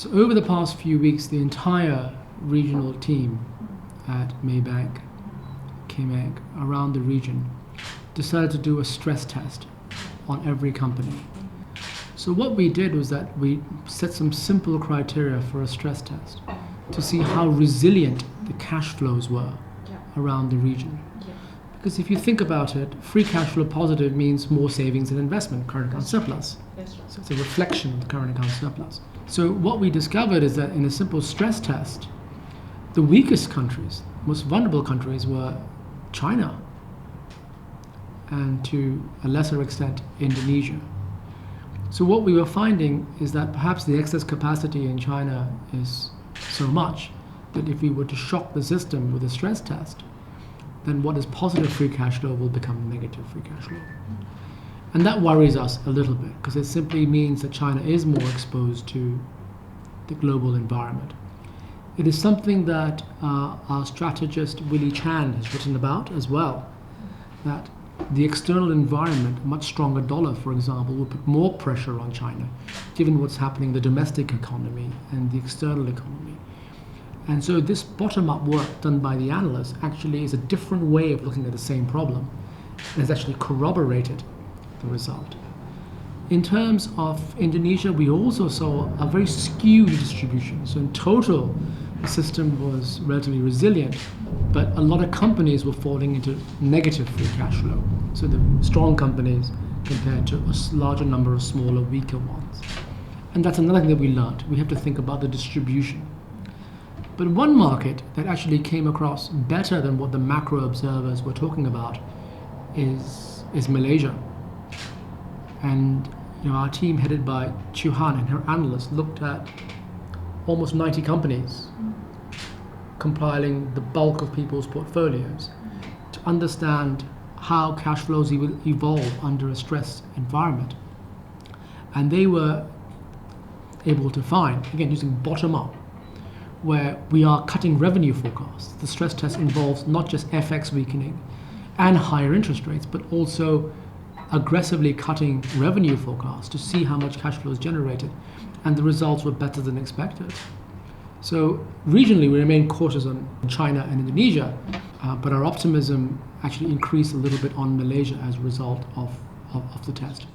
So over the past few weeks, the entire regional team at Maybank KE around the region decided to do a stress test on every company. So what we did was that we set some simple criteria for a stress test to see how resilient the cash flows were around the region. Because if you think about it, free cash flow positive means more savings and investment, current account surplus. So it's a reflection of the current account surplus. So what we discovered is that in a simple stress test, the weakest countries, most vulnerable countries were China and to a lesser extent Indonesia. So what we were finding is that perhaps the excess capacity in China is so much that if we were to shock the system with a stress test, then what is positive free cash flow will become negative free cash flow. And that worries us a little bit because it simply means that China is more exposed to the global environment. It is something that our strategist Willie Chan has written about as well, that the external environment, a much stronger dollar, for example, will put more pressure on China, given what's happening in the domestic economy and the external economy. And so this bottom-up work done by the analysts actually is a different way of looking at the same problem and has actually corroborated the result. In terms of Indonesia, we also saw a very skewed distribution. So in total, the system was relatively resilient, but a lot of companies were falling into negative free cash flow. So the strong companies compared to a larger number of smaller, weaker ones. And that's another thing that we learned. We have to think about the distribution. But one market that actually came across better than what the macro observers were talking about is Malaysia. And our team headed by Chuhan and her analysts looked at almost 90 companies, compiling the bulk of people's portfolios to understand how cash flows will evolve under a stressed environment. And they were able to find, again using bottom-up, where we are cutting revenue forecasts. The stress test involves not just FX weakening and higher interest rates, but also aggressively cutting revenue forecasts to see how much cash flow is generated, and the results were better than expected. So regionally, we remain cautious on China and Indonesia, but our optimism actually increased a little bit on Malaysia as a result of the test.